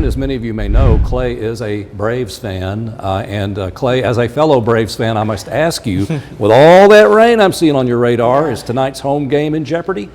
as many of you may know, Clay is a Braves fan. Clay, as a fellow Braves fan, I must ask you, with all that rain I'm seeing on your radar, is tonight's home game in jeopardy?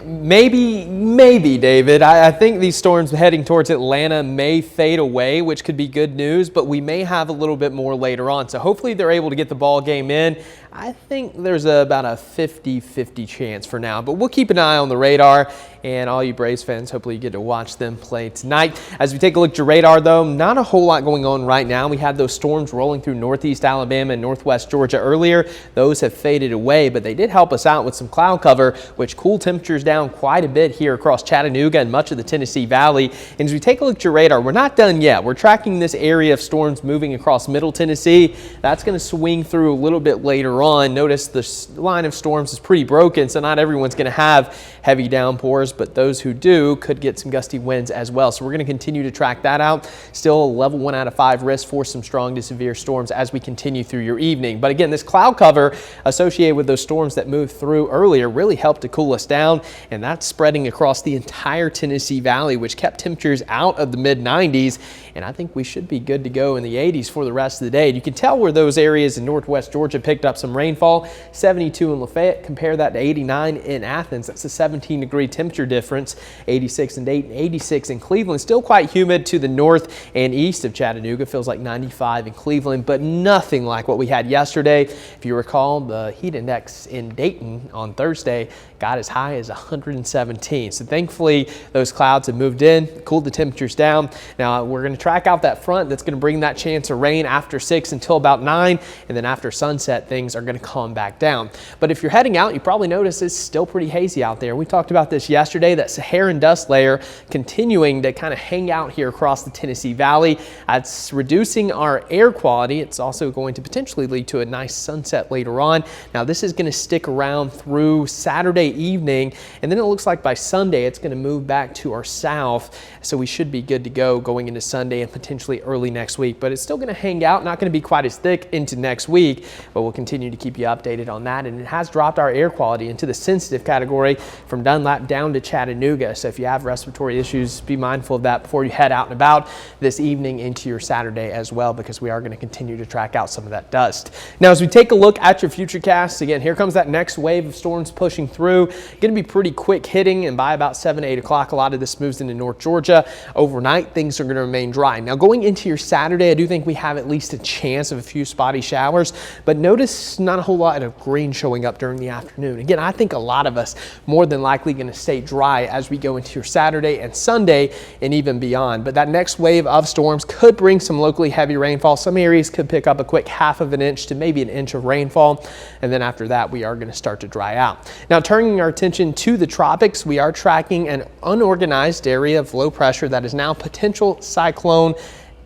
Maybe, David. I think these storms heading towards Atlanta may fade away, which could be good news, but we may have a little bit more later on. So hopefully they're able to get the ball game in. I think there's about a 50-50 chance for now, but we'll keep an eye on the radar, and all you Braves fans, hopefully you get to watch them play tonight. As we take a look at your radar, though, not a whole lot going on right now. We had those storms rolling through northeast Alabama and northwest Georgia earlier. Those have faded away, but they did help us out with some cloud cover, which cooled temperatures down quite a bit here across Chattanooga and much of the Tennessee Valley. And as we take a look at your radar, we're not done yet. We're tracking this area of storms moving across middle Tennessee. That's going to swing through a little bit later on. Notice the line of storms is pretty broken, so not everyone's going to have heavy downpours, but those who do could get some gusty winds as well. So we're going to continue to track that out. Still a level 1 out of 5 risk for some strong to severe storms as we continue through your evening. But again, this cloud cover associated with those storms that moved through earlier really helped to cool us down, and that's spreading across the entire Tennessee Valley, which kept temperatures out of the mid-90s. And I think we should be good to go in the 80s for the rest of the day. And you can tell where those areas in northwest Georgia picked up some rainfall. 72 in Lafayette, compare that to 89 in Athens. That's a 17-degree temperature difference. 86 in Dayton, 86 in Cleveland. Still quite humid to the north and east of Chattanooga. Feels like 95 in Cleveland, but nothing like what we had yesterday. If you recall, the heat index in Dayton on Thursday got as high as 117. So thankfully, those clouds have moved in, cooled the temperatures down. Now we're going to track out that front that's going to bring that chance of rain after 6 until about 9, and then after sunset, things are going to calm back down. But if you're heading out, you probably notice it's still pretty hazy out there. We talked about this yesterday, that Saharan dust layer continuing to kind of hang out here across the Tennessee Valley. It's reducing our air quality. It's also going to potentially lead to a nice sunset later on. Now this is going to stick around through Saturday evening, and then it looks like by Sunday it's going to move back to our south, so we should be good to go going into Sunday and potentially early next week. But it's still going to hang out, not going to be quite as thick into next week, but we'll continue to keep you updated on that. And it has dropped our air quality into the sensitive category from Dunlap down to Chattanooga, so if you have respiratory issues, be mindful of that before you head out and about this evening into your Saturday as well, because we are going to continue to track out some of that dust. Now as we take a look at your futurecasts, again, here comes that next wave of storms pushing through. Going to be pretty quick hitting, and by about 7 to 8 o'clock, a lot of this moves into North Georgia. Overnight, things are going to remain dry. Now going into your Saturday, I do think we have at least a chance of a few spotty showers, but notice not a whole lot of green showing up during the afternoon. Again, I think a lot of us more than likely going to stay dry as we go into your Saturday and Sunday and even beyond. But that next wave of storms could bring some locally heavy rainfall. Some areas could pick up a quick 1/2 inch to maybe 1 inch of rainfall, and then after that we are going to start to dry out. Now turning our attention to the tropics, we are tracking an unorganized area of low pressure that is now potential cyclone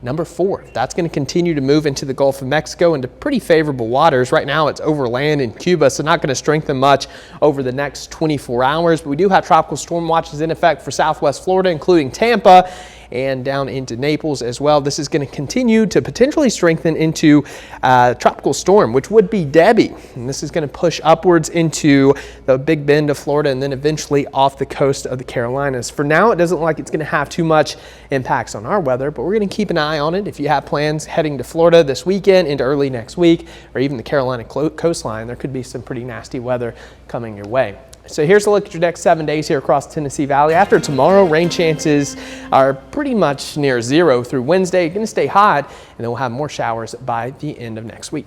number 4. That's going to continue to move into the Gulf of Mexico into pretty favorable waters. Right now it's over land in Cuba, so not going to strengthen much over the next 24 hours. But we do have tropical storm watches in effect for southwest Florida, including Tampa, and down into Naples as well. This is going to continue to potentially strengthen into tropical storm, which would be Debbie. And this is going to push upwards into the Big Bend of Florida and then eventually off the coast of the Carolinas. For now, it doesn't look like it's going to have too much impacts on our weather, but we're going to keep an eye on it. If you have plans heading to Florida this weekend into early next week, or even the Carolina coastline, there could be some pretty nasty weather coming your way. So here's a look at your next 7 days here across the Tennessee Valley. After tomorrow, rain chances are pretty much near 0 through Wednesday. Going to stay hot, and then we'll have more showers by the end of next week.